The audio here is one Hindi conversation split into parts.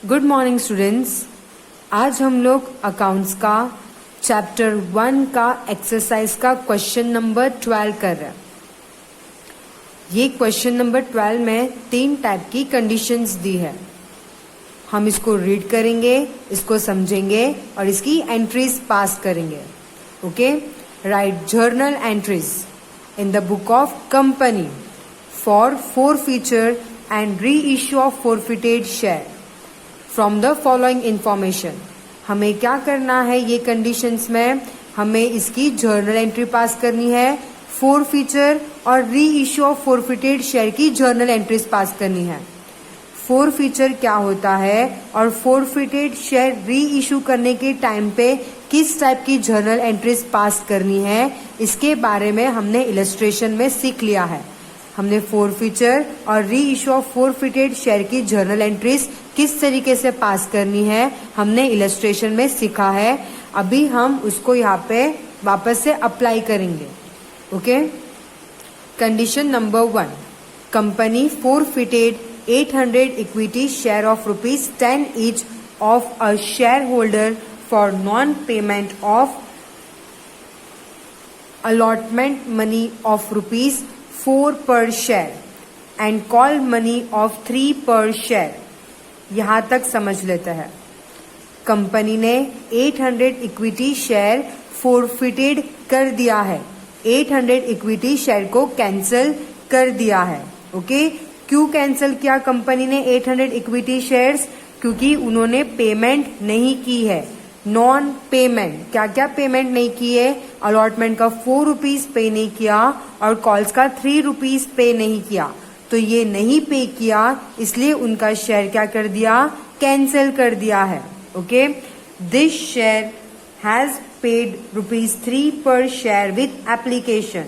Good morning students. आज हम लोग अकाउंट्स का चैप्टर 1 का एक्सरसाइज का क्वेश्चन नंबर 12 कर रहे हैं। ये क्वेश्चन नंबर 12 में 3 टाइप की कंडीशंस दी है। हम इसको रीड करेंगे, इसको समझेंगे और इसकी एंट्रीज पास करेंगे। Okay, right journal entries in the book of company for forfeiture and reissue of forfeited share from the following information. हमें क्या करना है, ये कंडीशंस में हमें इसकी जर्नल एंट्री पास करनी है, फोरफीचर और री इश्यू ऑफ फोरफिटेड शेयर की जर्नल एंट्रीज पास करनी है। फोरफीचर क्या होता है और फोरफिटेड शेयर री इश्यू करने के टाइम पे किस टाइप की जर्नल एंट्रीज पास करनी है, इसके बारे में हमने इलस्ट्रेशन में सीख लिया है। हमने फोरफीचर और री इश्यू ऑफ फोरफिटेड शेयर की जर्नल एंट्रीज किस तरीके से पास करनी है हमने इलस्ट्रेशन में सीखा है। अभी हम उसको यहाँ पे वापस से अप्लाई करेंगे। Okay, condition number 1, company forfeited 800 equity share of ₹10 each of a shareholder for non-payment of allotment money of ₹4 per share and call money of 3 per share। यहां तक समझ लेते हैं। कंपनी ने 800 इक्विटी शेयर फोरफिटेड कर दिया है, 800 इक्विटी शेयर को कैंसिल कर दिया है। ओके, क्यों कैंसिल किया कंपनी ने 800 इक्विटी शेयर्स? क्योंकि उन्होंने पेमेंट नहीं की है। नॉन पेमेंट, क्या क्या पेमेंट नहीं की है? अलॉटमेंट का ₹4 पे नहीं किया और कॉल्स का ₹3 पे नहीं किया। तो ये नहीं पे किया, इसलिए उनका शेयर क्या कर दिया? कैंसिल कर दिया है। Okay, this share has paid ₹3 पर शेयर विथ एप्लीकेशन।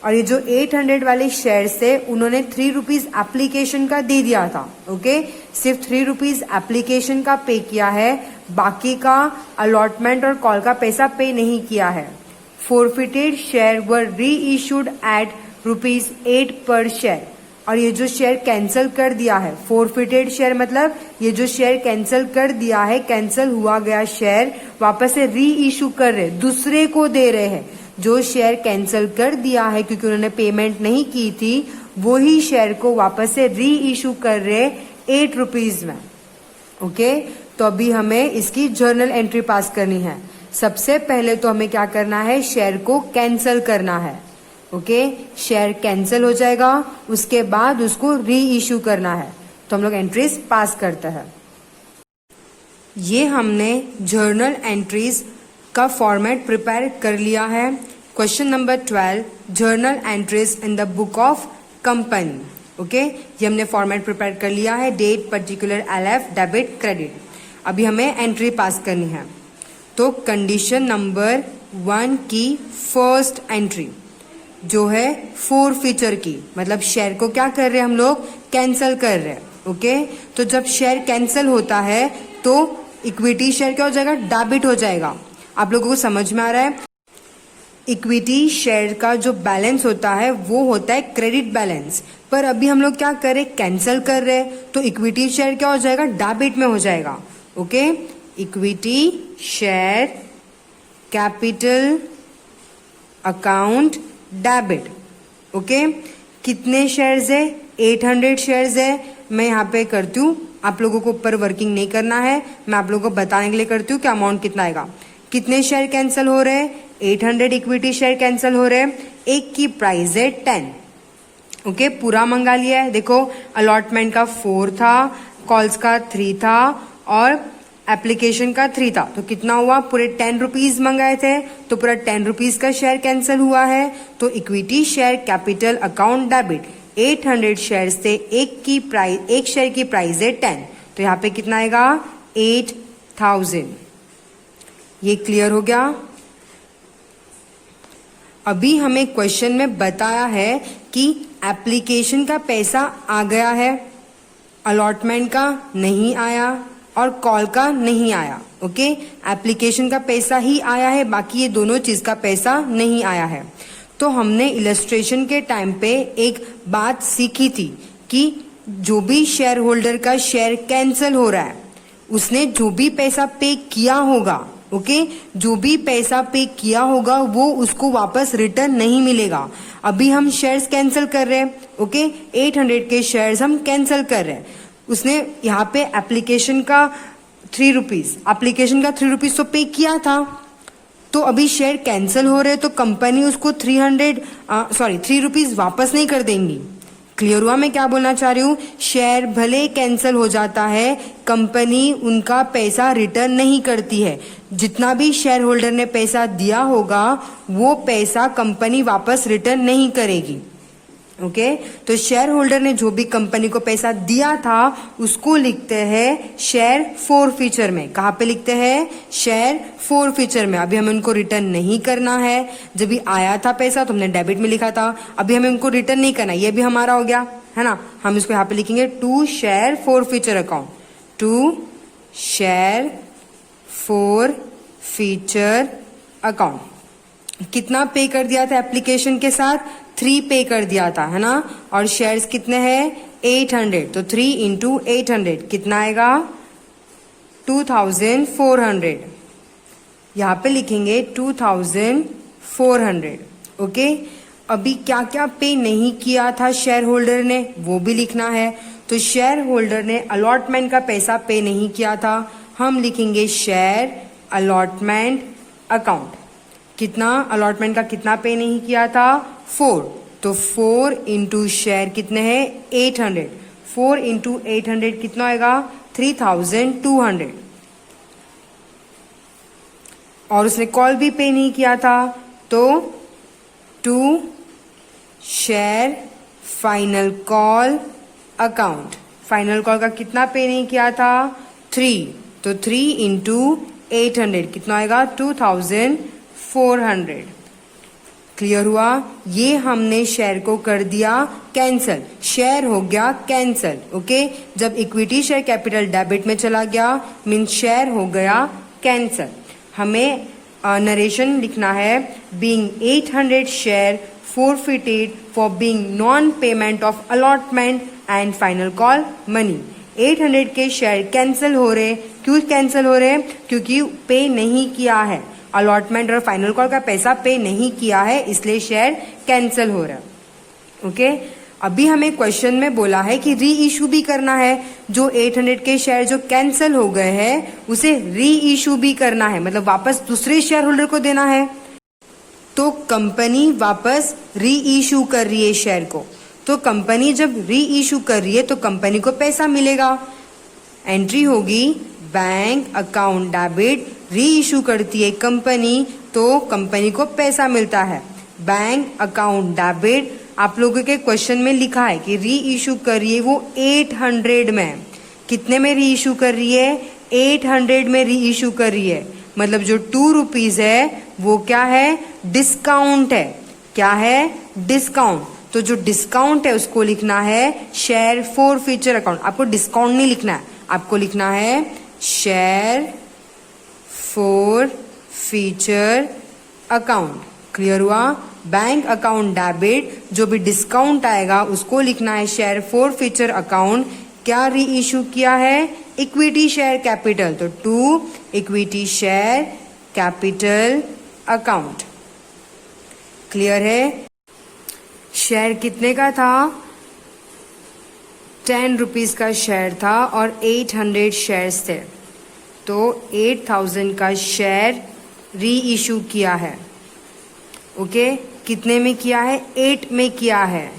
और ये जो 800 वाले शेयर से उन्होंने ₹3 एप्लीकेशन का दे दिया था। ओके, सिर्फ ₹3 एप्लीकेशन का पे किया है, बाकी का अलॉटमेंट और कॉल का पैसा पे नहीं किया है। फोरफिटेड शेयर वर री इशूड एट ₹8 पर शेयर। और ये जो शेयर कैंसिल कर दिया है, फोरफिटेड शेयर मतलब ये जो शेयर कैंसिल कर दिया है, कैंसिल हुआ गया शेयर वापस से री इशू कर रहे, दूसरे को दे रहे हैं। जो शेयर कैंसिल कर दिया है क्योंकि उन्होंने पेमेंट नहीं की थी, वो ही शेयर को वापस से री इशू कर रहे ₹8 में। ओके, तो अभी हमें इसकी जर्नल एंट्री पास करनी है। सबसे पहले तो हमें क्या करना है, शेयर को कैंसिल करना है। ओके, शेयर कैंसिल हो जाएगा, उसके बाद उसको री इशू करना है। तो हम लोग एंट्रीज पास करते हैं। ये हमने जर्नल एंट्रीज का फॉर्मेट प्रिपेयर कर लिया है। Question number 12, journal entries in the book of company. Okay, ये हमने फॉर्मेट प्रिपेयर कर लिया है, date, particular, LF, debit, credit. अभी हमें एंट्री पास करनी है। तो कंडीशन नंबर 1 की फर्स्ट एंट्री जो है फोरफीचर की, मतलब शेयर को क्या कर रहे हैं हम लोग? कैंसिल कर रहे हैं। ओके, तो जब शेयर कैंसिल होता है तो इक्विटी शेयर क्या हो जाएगा? डेबिट हो जाएगा। आप लोगों को समझ में आ रहा है? इक्विटी शेयर का जो बैलेंस होता है वो होता है क्रेडिट बैलेंस, पर अभी हम लोग क्या कर रहे? कैंसिल कर रहे हैं, तो इक्विटी शेयर क्या हो जाएगा? डेबिट में हो जाएगा। Okay, equity share capital account debit. Okay, कितने शेयर्स है? 800 शेयर्स है। मैं यहाँ पे करती हूँ, आप लोगों को ऊपर वर्किंग नहीं करना है, मैं आप लोगों को बताने के लिए करती हूँ कि अमाउंट कितना आएगा। कितने शेयर कैंसिल हो रहे हैं? 800 इक्विटी शेयर कैंसिल हो रहे हैं। एक की प्राइस है 10। ओके, पूरा मंगा लिया है। देखो, अलॉटमेंट का 4 था, कॉल्स का 3 था और एप्लीकेशन का 3 था। तो कितना हुआ? पूरे ₹10 मंगाए थे, तो पूरा ₹10 का शेयर कैंसिल हुआ है। तो equity share capital account debit, 800 share से एक शेयर की प्राइस है 10, तो यहाँ पे कितना आएगा? 8000। ये क्लियर हो गया? अभी हमें क्वेश्चन में बताया है कि एप्लीकेशन का पैसा आ गया है, अलॉटमेंट का नहीं आया और कॉल का नहीं आया। ओके, एप्लीकेशन का पैसा ही आया है, बाकी ये दोनों चीज का पैसा नहीं आया है। तो हमने इलस्ट्रेशन के टाइम पे एक बात सीखी थी कि जो भी शेयर होल्डर का शेयर कैंसिल हो रहा है उसने जो भी पैसा पे किया होगा, ओके, जो भी पैसा पे किया होगा वो उसको वापस रिटर्न नहीं मिलेगा। अभी हम शेयर्स कैंसिल कर रहे हैं, ओके, 800 के शेयर्स हम कैंसिल कर रहे हैं। उसने यहाँ पे एप्लीकेशन का 3 रुपीज, एप्लीकेशन का 3 रुपीज तो पे किया था, तो अभी शेयर कैंसिल हो रहे तो कंपनी उसको 3 रुपीज वापस नहीं कर देंगी। क्लियर हुआ मैं क्या बोलना चाह रही हूँ? शेयर भले कैंसिल हो जाता है, कंपनी उनका पैसा रिटर्न नहीं करती है। जितना भी शेयर होल्डर ने पैसा दिया होगा वो पैसा कंपनी वापस रिटर्न नहीं करेगी। ओके, तो शेयर होल्डर ने जो भी कंपनी को पैसा दिया था उसको लिखते हैं शेयर फोरफीचर में। कहाँ पे लिखते हैं? शेयर फोरफीचर में। अभी हमें उनको रिटर्न नहीं करना है। जब भी आया था पैसा तो हमने डेबिट में लिखा था, अभी हमें उनको रिटर्न नहीं करना, ये भी हमारा हो गया है ना। हम इसको यहाँ पे लिखेंगे to share forfeiture account, to share forfeiture account. कितना पे कर दिया था एप्लीकेशन के साथ? 3 पे कर दिया था, है ना। और शेयर्स कितने हैं? 800, तो 3 इंटू 800 कितना आएगा? 2400। यहाँ पे लिखेंगे 2400। ओके, अभी क्या क्या पे नहीं किया था शेयर होल्डर ने वो भी लिखना है। तो शेयर होल्डर ने अलॉटमेंट का पैसा पे नहीं किया था, हम लिखेंगे शेयर अलॉटमेंट अकाउंट। कितना अलॉटमेंट का कितना पे नहीं किया था? 4, तो 4 इंटू शेयर कितने हैं? 800। 4 इंटू 800 कितना आएगा? 3200। और उसने कॉल भी पे नहीं किया था, तो 2 share final call account. Final call का कितना पे नहीं किया था? 3, तो 3 इंटू 800 कितना आएगा? 2400। क्लियर हुआ? ये हमने शेयर को कर दिया कैंसल, शेयर हो गया कैंसल। ओके, जब इक्विटी शेयर कैपिटल डेबिट में चला गया मीन शेयर हो गया कैंसल। हमें नरेशन लिखना है, being 800 share forfeited for being non-payment of allotment and final call money। 800 के शेयर कैंसिल हो रहे। क्यों कैंसिल हो रहे? क्योंकि पे नहीं किया है, अलॉटमेंट और फाइनल कॉल का पैसा पे नहीं किया है, इसलिए शेयर कैंसिल हो रहा है। ओके, अभी हमें क्वेश्चन में बोला है कि री इशू भी करना है। जो 800 के शेयर जो कैंसिल हो गए हैं उसे री इशू भी करना है, मतलब वापस दूसरे शेयर होल्डर को देना है। तो कंपनी वापस री इशू कर रही है शेयर को। तो कंपनी जब री इशू कर रही है तो कंपनी को पैसा मिलेगा। एंट्री होगी बैंक अकाउंट डेबिट, री इशू करती है कंपनी तो कंपनी को पैसा मिलता है। बैंक अकाउंट डेबिट, आप लोगों के क्वेश्चन में लिखा है कि री इशू कर रही है वो 800 में। कितने में री इशू कर रही है? 800 में री इशू कर रही है। मतलब जो 2 रुपीज है वो क्या है? डिस्काउंट है। क्या है? डिस्काउंट। तो जो डिस्काउंट है उसको लिखना है शेयर फोरफीचर अकाउंट। आपको डिस्काउंट नहीं लिखना है, आपको लिखना है शेयर फोरफीचर अकाउंट। क्लियर हुआ? बैंक अकाउंट डेबिट, जो भी डिस्काउंट आएगा उसको लिखना है शेयर फोरफीचर अकाउंट। क्या री इशू किया है? इक्विटी शेयर कैपिटल, तो 2 equity share capital account. Clear है? शेयर कितने का था? 10 रुपीज का शेयर था और 800 शेयर्स थे, तो 8000 का शेयर री इशू किया है। ओके, कितने में किया है? 8 में किया है।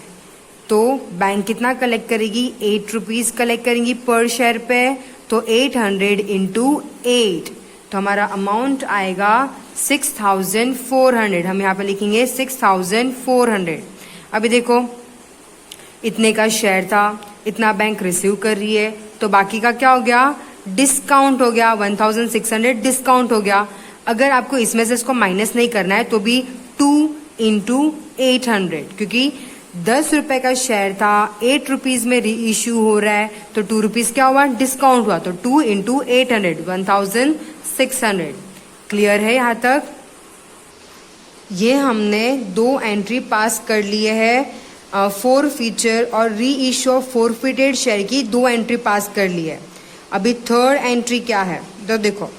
तो बैंक कितना कलेक्ट करेगी? 8 रुपीज कलेक्ट करेंगी पर शेयर पे, तो 800 इंटू 8, तो हमारा अमाउंट आएगा 6400। हम यहाँ पे लिखेंगे 6400। अभी देखो, इतने का शेयर था, इतना बैंक रिसीव कर रही है, तो बाकी का क्या हो गया? डिस्काउंट हो गया। 1600 डिस्काउंट हो गया। अगर आपको इसमें से इसको माइनस नहीं करना है तो भी 2 इंटू 800, क्योंकि 10 रुपए का शेयर था, 8 रुपीज में री इश्यू हो रहा है, तो 2 रुपीज क्या हुआ? डिस्काउंट हुआ, तो 2 इंटू 800 1600। क्लियर है यहाँ तक? ये हमने 2 एंट्री पास कर लिए है। फोरफीचर और री इश्यू ऑफ फोरफिटेड शेयर की 2 एंट्री पास कर ली है। अभी थर्ड एंट्री क्या है, तो देखो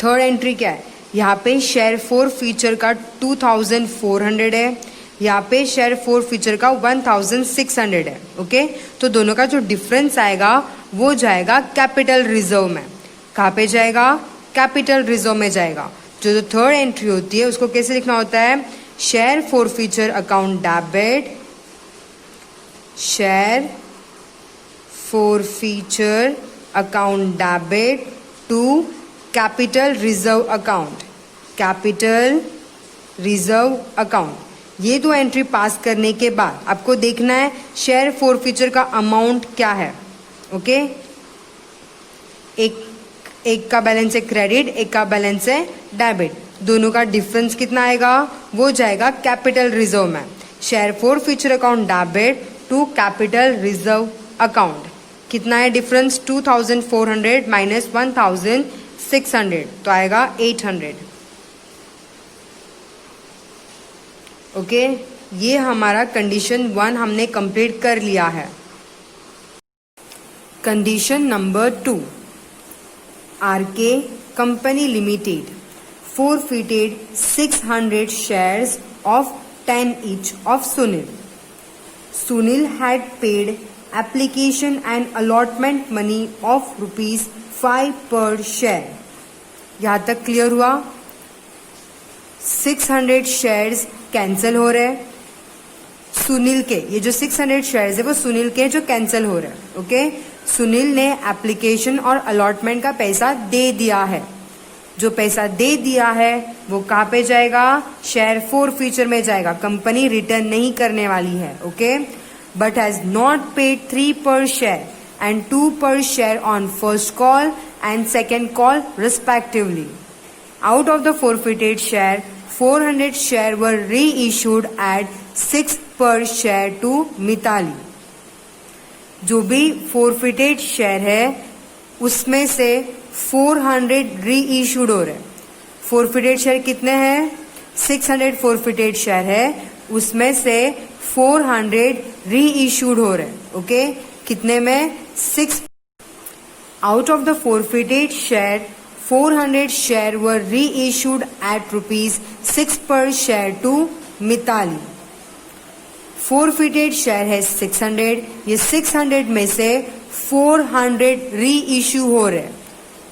थर्ड एंट्री क्या है, यहाँ पे शेयर फॉर फ्यूचर का 2400 है, यहाँ पे शेयर फॉर फ्यूचर का 1600 है। ओके, तो दोनों का जो डिफरेंस आएगा वो जाएगा कैपिटल रिजर्व में। कहाँ पे जाएगा, कैपिटल रिजर्व में जाएगा। जो थर्ड एंट्री होती है उसको कैसे लिखना होता है, share forfeiture account debit, share forfeiture account debit to capital reserve account, capital reserve account. ये दो एंट्री पास करने के बाद आपको देखना है शेयर फॉर फ्यूचर का अमाउंट क्या है। ओके, एक का बैलेंस है क्रेडिट, एक का बैलेंस है डेबिट, दोनों का डिफरेंस कितना आएगा, वो जाएगा कैपिटल रिजर्व में। Share forfeiture account debit to capital reserve account कितना है डिफरेंस, 2400 माइनस 1600 तो आएगा 800। ओके, ये हमारा कंडीशन 1 हमने कंप्लीट कर लिया है। Condition number 2, RK company limited forfeited 600 shares of 10 each of Sunil. Sunil had paid application and allotment money of rupees 5 per share. यहाँ तक क्लियर हुआ। 600 शेयर्स कैंसिल हो रहे हैं सुनील के, ये जो 600 शेयर्स है वो सुनील के जो कैंसिल हो रहे हैं। ओके, सुनील ने एप्लीकेशन और अलॉटमेंट का पैसा दे दिया है। जो पैसा दे दिया है वो कहाँ पे जाएगा, शेयर फॉर फ्यूचर में जाएगा, कंपनी रिटर्न नहीं करने वाली है। Okay, but has not paid 3 पर शेयर एंड 2 पर share on first call and second call respectively. Out of the forfeited share 400 share were reissued at 6 per share to Mitali. जो भी forfeited शेयर है उसमें से 400 रीइश्यूड हो रहे हैं। forfeited शेयर कितने हैं, 600 forfeited शेयर है, उसमें से 400 रीइश्यूड हो रहे हैं। ओके, कितने में, 6। Out of the forfeited share 400 share were reissued at ₹6 per share to Mitali. forfeited share है 600, ये 600 में से 400 रीइश्यू हो रहे,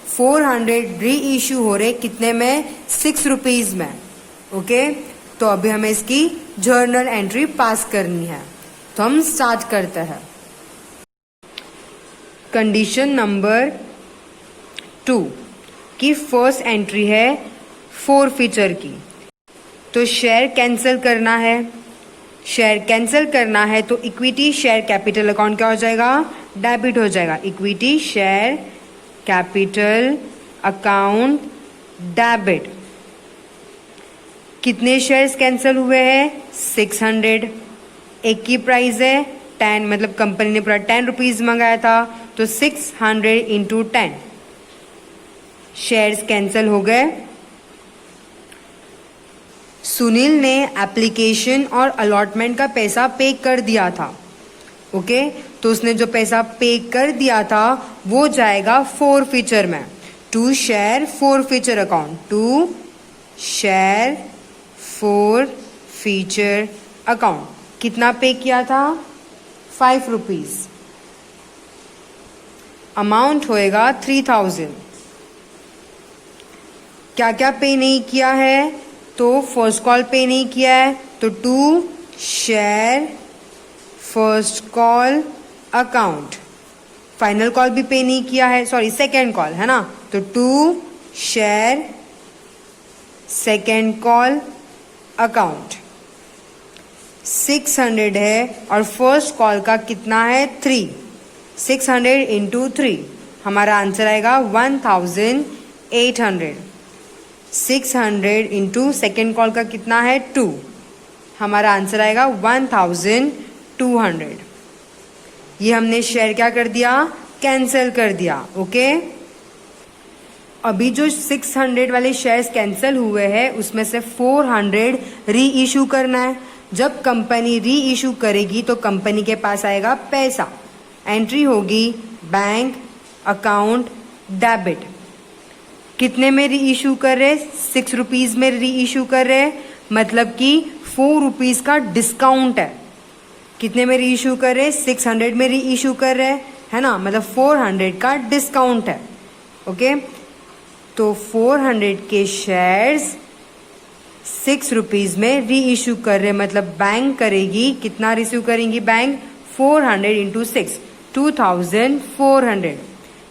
400 रीइश्यू हो रहे कितने में, ₹6 में। ओके, तो अभी हमें इसकी जर्नल एंट्री पास करनी है, तो हम स्टार्ट करते हैं। कंडीशन नंबर 2 की फर्स्ट एंट्री है forfeiture की, तो शेयर कैंसिल करना है। शेयर कैंसिल करना है तो इक्विटी शेयर कैपिटल अकाउंट क्या हो जाएगा, डेबिट हो जाएगा। Equity share capital account debit. कितने शेयर्स कैंसिल हुए हैं, 600। एक की प्राइस है 10, मतलब कंपनी ने पूरा ₹10 मंगाया था, तो 600 इंटू 10 शेयर्स कैंसिल हो गए। सुनील ने एप्लीकेशन और अलॉटमेंट का पैसा पे कर दिया था। ओके, तो उसने जो पैसा पे कर दिया था वो जाएगा forfeiture में, to share forfeiture account, to share forfeiture account. कितना पे किया था, ₹5। अमाउंट होएगा 3000। क्या क्या पे नहीं किया है, तो फर्स्ट कॉल पे नहीं किया है, तो to share first call account. Final call भी पे नहीं किया है, सॉरी सेकेंड कॉल है ना, तो to share second call account. 600 है और फर्स्ट कॉल का कितना है, 3। 600 इंटू 3 हमारा आंसर आएगा 1800। 600 इंटू सेकेंड कॉल का कितना है, 2, हमारा आंसर आएगा 1200। ये हमने शेयर क्या कर दिया, कैंसिल कर दिया। ओके, अभी जो 600 वाले शेयर्स कैंसिल हुए हैं उसमें से 400 री इशू करना है। जब कंपनी री इशू करेगी तो कंपनी के पास आएगा पैसा, एंट्री होगी बैंक अकाउंट डेबिट। कितने में री इशू कर रहे? 6 रुपीज में री इशू कर रहे, मतलब कि 4 रुपीज का डिस्काउंट है। कितने में री इशू कर रहे? 600 में री इशू कर रहे, है ना, मतलब 400 का डिस्काउंट है। ओके, तो 400 के शेयर्स 6 रुपीज में री इशू कर रहे, मतलब बैंक करेगी, कितना रिसीव करेंगी बैंक? 400 इंटू 6, 2400।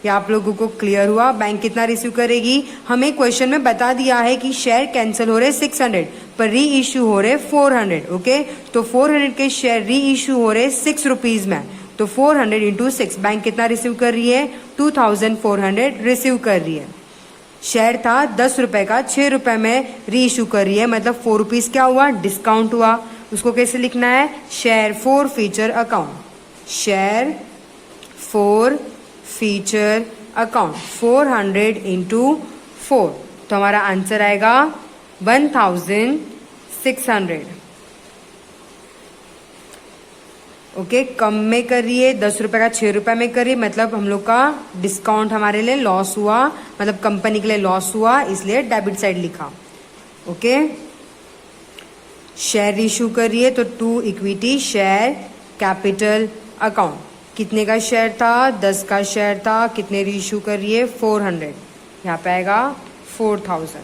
ये आप लोगों को क्लियर हुआ? बैंक कितना रिसीव करेगी? हमें क्वेश्चन में बता दिया है कि शेयर कैंसिल हो रहे 600 पर री इशू हो रहे 400। ओके, तो 400 के शेयर री इशू हो रहे 6 रुपीज में, तो 400 इंटू 6 बैंक कितना रिसीव कर रही है? 2400 रिसीव कर रही है। शेयर था 10 रुपए का, 6 रुपए में री इशू कर रही है, मतलब 4 रुपीज क्या हुआ? डिस्काउंट हुआ। उसको कैसे लिखना है? Share forfeiture account, share forfeiture account, 400 into 4, तो हमारा आंसर आएगा 1600। ओके, कम में कर रही है, 10 रुपए का 6 रुपए में कर रही है, मतलब हम लोग का डिस्काउंट हमारे लिए लॉस हुआ, मतलब कंपनी के लिए लॉस हुआ, इसलिए डेबिट साइड लिखा। ओके, शेयर इशू कर रही है तो to equity share capital account. कितने का शेयर था? 10 का शेयर था। कितने इशू कर रही है? 400, यहाँ पे आएगा 4000।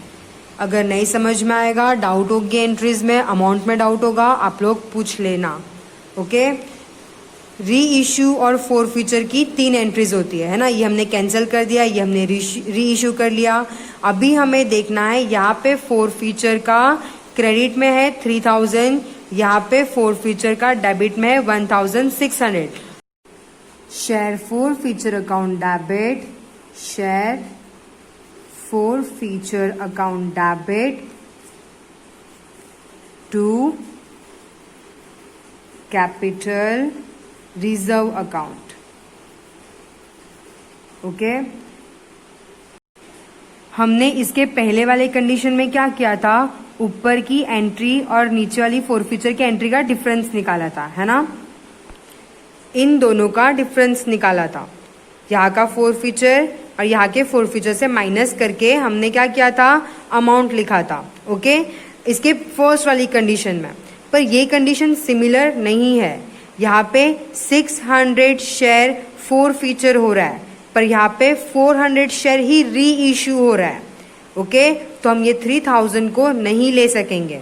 अगर नहीं समझ में आएगा, डाउट होगी एंट्रीज में, अमाउंट में डाउट होगा, आप लोग पूछ लेना। ओके, री इशू और फॉर फ्यूचर की 3 एंट्रीज होती है ना, ये हमने कैंसिल कर दिया, ये हमने री इशू कर लिया। अभी हमें देखना है यहाँ पे फॉर फ्यूचर का क्रेडिट में है 3000, यहाँ पे फॉर फ्यूचर का डेबिट में है 1600। Share forfeiture account debit, share forfeiture account debit to capital reserve account. Okay, हमने इसके पहले वाले कंडीशन में क्या किया था? ऊपर की एंट्री और नीचे वाली फॉर फ्यूचर की एंट्री का डिफरेंस निकाला था, है ना, इन दोनों का डिफरेंस निकाला था। यहाँ का फॉर फ्यूचर और यहाँ के फॉर फ्यूचर से माइनस करके हमने क्या किया था? अमाउंट लिखा था। ओके, इसके फर्स्ट वाली कंडीशन में, पर ये कंडीशन सिमिलर नहीं है। यहाँ पे 600 शेयर फॉर फ्यूचर हो रहा है, पर यहाँ पे 400 शेयर ही री इशू हो रहा है। ओके, तो हम ये 3000 को नहीं ले सकेंगे।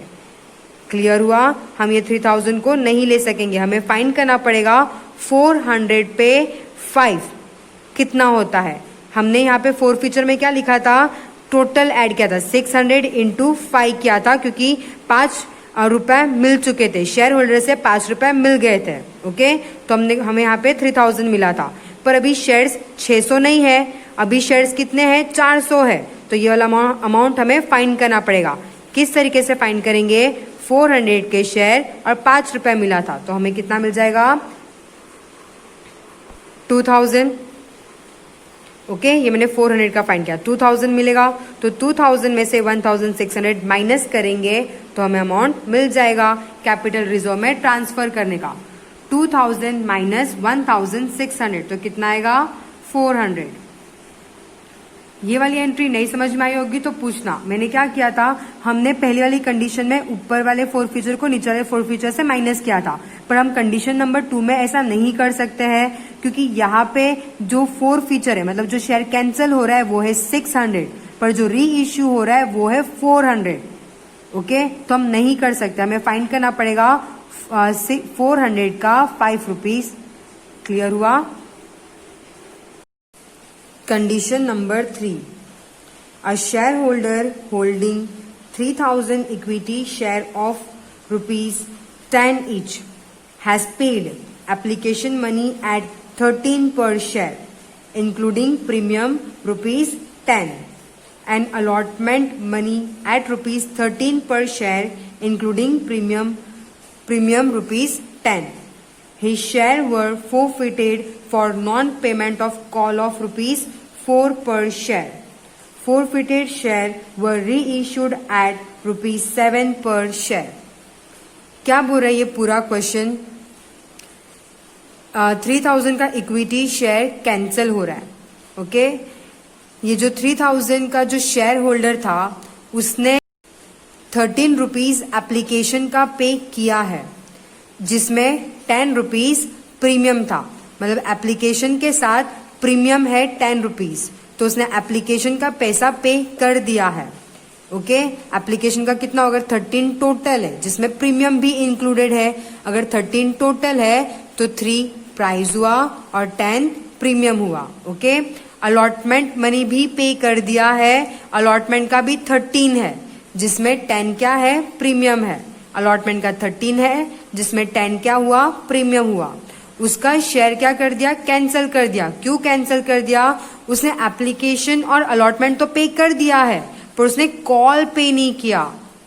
क्लियर हुआ? हम ये 3000 को नहीं ले सकेंगे, हमें फाइंड करना पड़ेगा 400 पे 5 कितना होता है। हमने यहाँ पे फॉर फ्यूचर में क्या लिखा था? टोटल ऐड किया था, 600 इंटू 5 किया था, क्योंकि 5 रुपए मिल चुके थे, शेयर होल्डर से 5 रुपए मिल गए थे। ओके, तो हमें यहाँ पे 3000 मिला था, पर अभी शेयर्स 600 नहीं है, अभी शेयर्स कितने हैं? 400 है, तो ये वाला अमाउंट हमें फाइंड करना पड़ेगा। किस तरीके से फाइंड करेंगे? 400 के शेयर और 5 रुपए मिला था, तो हमें कितना मिल जाएगा? 2000। ओके, ये मैंने 400 का फाइंड किया, 2000 मिलेगा, तो 2000 में से 1600 माइनस करेंगे तो हमें अमाउंट मिल जाएगा कैपिटल रिजर्व में ट्रांसफर करने का। 2000 माइनस 1600, तो कितना आएगा? 400। ये वाली एंट्री नहीं समझ में आई होगी तो पूछना। मैंने क्या किया था? हमने पहली वाली कंडीशन में ऊपर वाले फॉर फ्यूचर को नीचे वाले फॉर फ्यूचर से माइनस किया था, पर हम कंडीशन नंबर 2 में ऐसा नहीं कर सकते हैं, क्योंकि यहाँ पे जो फॉर फ्यूचर है, मतलब जो शेयर कैंसिल हो रहा है वो है 600, पर जो री इश्यू हो रहा है वो है 400। ओके, तो हम नहीं कर सकते, हमें फाइंड करना पड़ेगा 400 का 5 रुपीज। क्लियर हुआ? Condition number 3. A shareholder holding 3000 equity share of rupees 10 each has paid application money at 13 per share, including premium rupees 10, and allotment money at rupees 13 per share, including premium rupees 10. His share were forfeited for non-payment of call of rupees 4 per share. Forfeited share were reissued at rupees 7 per share. क्या बोल रहा है ये पूरा क्वेश्चन? 3000 का इक्विटी शेयर कैंसिल हो रहा है। ओके। ये जो 3000 का जो शेयर होल्डर था उसने 13 रुपीज एप्लीकेशन का पे किया है, जिसमें 10 रुपीज प्रीमियम था। मतलब एप्लीकेशन के साथ प्रीमियम है 10 रुपीज, तो उसने एप्लीकेशन का पैसा पे कर दिया है। ओके एप्लीकेशन का कितना होगा? 13 टोटल है, जिसमें प्रीमियम भी इंक्लूडेड है। अगर 13 टोटल है तो 3 प्राइस हुआ और 10 प्रीमियम हुआ। ओके अलॉटमेंट मनी भी पे कर दिया है। अलॉटमेंट का भी 13 है, जिसमें 10 क्या है? प्रीमियम है। अलॉटमेंट का 13 है, जिसमें 10 क्या हुआ? प्रीमियम हुआ। उसका शेयर क्या कर दिया? कैंसिल कर दिया। क्यों कैंसिल कर दिया? उसने एप्लीकेशन और अलॉटमेंट तो पे कर दिया है, पर उसने कॉल पे नहीं किया।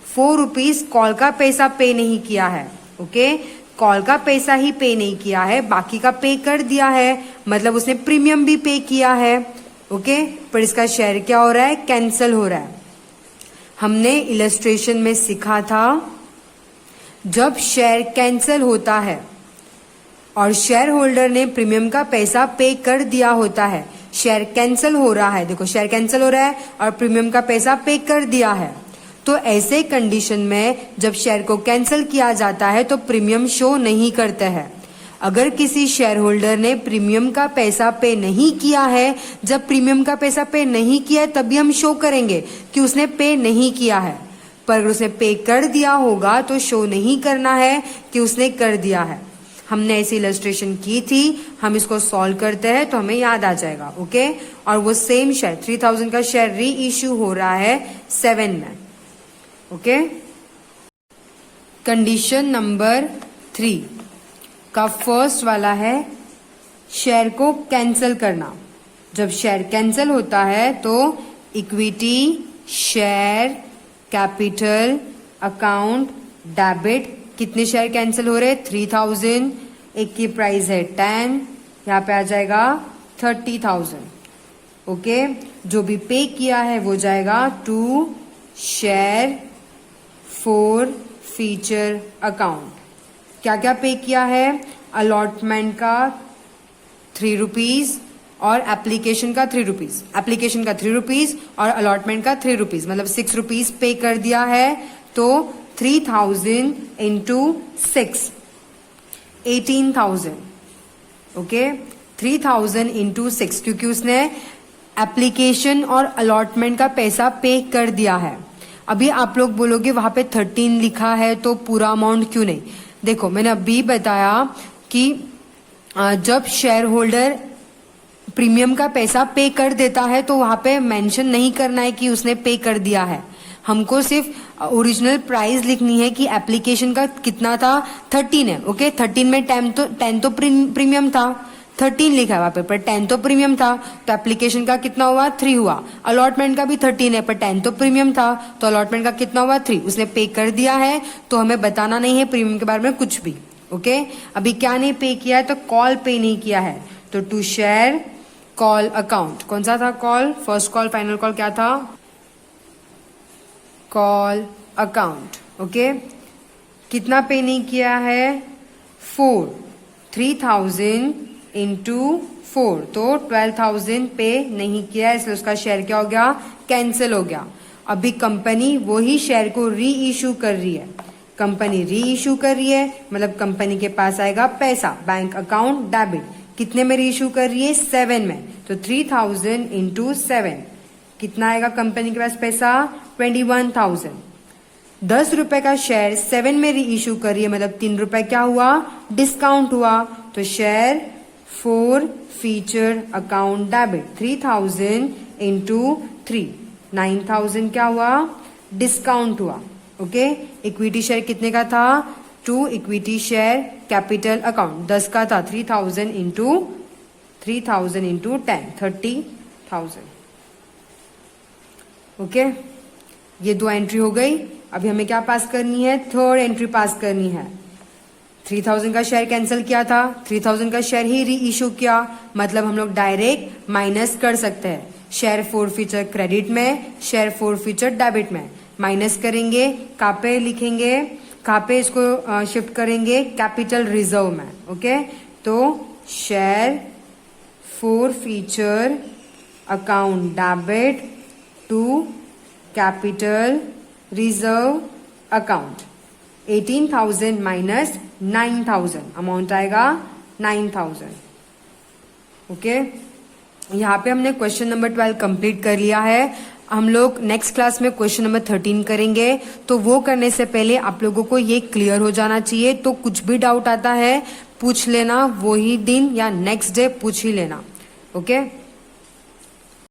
4 रुपीज कॉल का पैसा पे नहीं किया है। ओके कॉल का पैसा ही पे नहीं किया है, बाकी का पे कर दिया है, मतलब उसने प्रीमियम भी पे किया है। ओके पर इसका शेयर क्या हो रहा है? कैंसिल हो रहा है। हमने इलस्ट्रेशन में सीखा था जब शेयर कैंसिल होता है और शेयर होल्डर ने प्रीमियम का पैसा पे कर दिया होता है, शेयर कैंसिल हो रहा है। देखो शेयर कैंसिल हो रहा है और प्रीमियम का पैसा पे कर दिया है, तो ऐसे कंडीशन में जब शेयर को कैंसिल किया जाता है तो प्रीमियम शो नहीं करते हैं। अगर किसी शेयर होल्डर ने प्रीमियम का पैसा पे नहीं किया है, जब प्रीमियम का पैसा पे नहीं किया है तभी हम शो करेंगे कि उसने पे नहीं किया है। पर अगर उसने पे कर दिया होगा तो शो नहीं करना है कि उसने कर दिया है। हमने ऐसी इलस्ट्रेशन की थी, हम इसको सॉल्व करते हैं तो हमें याद आ जाएगा। ओके और वो सेम शेयर 3000 का शेयर री इश्यू हो रहा है 7 में। ओके कंडीशन नंबर 3 का फर्स्ट वाला है शेयर को कैंसिल करना। जब शेयर कैंसिल होता है तो equity, share, capital, account, debit, कितने शेयर कैंसिल हो रहे? 3000। एक की प्राइस है 10, यहाँ पे आ जाएगा 30,000। ओके जो भी पे किया है वो जाएगा to share forfeiture account. क्या क्या पे किया है? अलॉटमेंट का 3 रुपीज और एप्लीकेशन का 3 रुपीज। एप्लीकेशन का 3 रुपीज और अलॉटमेंट का 3 रुपीज, मतलब 6 रुपीज पे कर दिया है। तो 3000 इंटू 6 18,000। ओके 3000 इंटू 6, क्योंकि उसने एप्लीकेशन और अलॉटमेंट का पैसा पे कर दिया है। अभी आप लोग बोलोगे वहां पे 13 लिखा है तो पूरा अमाउंट क्यों नहीं? देखो मैंने अभी बताया कि जब शेयर होल्डर प्रीमियम का पैसा पे कर देता है तो वहां पे मेंशन नहीं करना है कि उसने पे कर दिया है। हमको सिर्फ ओरिजिनल प्राइस लिखनी है कि एप्लीकेशन का कितना था? 13 है। ओके 13 में 10 तो प्रीमियम था, 13 लिखा है वहां पे, पर 10 तो प्रीमियम था, तो एप्लीकेशन का कितना हुआ? 3 हुआ। अलॉटमेंट का भी 13 है, पर 10 तो प्रीमियम था, तो अलॉटमेंट का कितना हुआ? 3। उसने पे कर दिया है तो हमें बताना नहीं है प्रीमियम के बारे में कुछ भी। ओके अभी क्या नहीं पे किया है? तो कॉल पे नहीं किया है। तो टू शेयर कॉल अकाउंट, कौन सा था call? First call, final call क्या था? Call account. ओके कितना पे नहीं किया है? 4। 3000 इंटू 4, तो 12,000 पे नहीं किया है, इसलिए उसका शेयर क्या हो गया? कैंसिल हो गया। अभी कंपनी वही शेयर को री इशू कर रही है। कंपनी री इशू कर रही है मतलब कंपनी के पास आएगा पैसा, बैंक अकाउंट डेबिट। कितने में री इशू कर रही है? 7 में। तो 3000 इंटू 7 कितना आएगा कंपनी के पास पैसा? 21,000। 10 रुपए का शेयर 7 में री इशू कर रही है, मतलब 3 रुपए क्या हुआ? डिस्काउंट हुआ। तो share forfeiture account debit 3000 into 3, 9,000 क्या हुआ? डिस्काउंट हुआ। ओके इक्विटी शेयर कितने का था? 2 इक्विटी शेयर कैपिटल अकाउंट 10 का था। 3000 इंटू 10 30,000। ओके ये 2 एंट्री हो गई। अभी हमें क्या पास करनी है? थर्ड एंट्री पास करनी है। 3000 का शेयर कैंसिल किया था, 3000 का शेयर ही री इशू किया, मतलब हम लोग डायरेक्ट माइनस कर सकते हैं। शेयर फॉर फीचर क्रेडिट में, शेयर फॉर फीचर डेबिट में माइनस करेंगे। कहाँ पे लिखेंगे? कहाँ पे इसको शिफ्ट करेंगे? कैपिटल रिजर्व में। ओके तो share forfeiture account debit to capital reserve account. 18,000 minus 9,000 amount आएगा 9,000। ओके, यहाँ पे हमने क्वेश्चन नंबर 12 कंप्लीट कर लिया है। हम लोग नेक्स्ट क्लास में क्वेश्चन नंबर 13 करेंगे। तो वो करने से पहले आप लोगों को ये क्लियर हो जाना चाहिए। तो कुछ भी डाउट आता है पूछ लेना, वही दिन या नेक्स्ट डे पूछ ही लेना। ओके।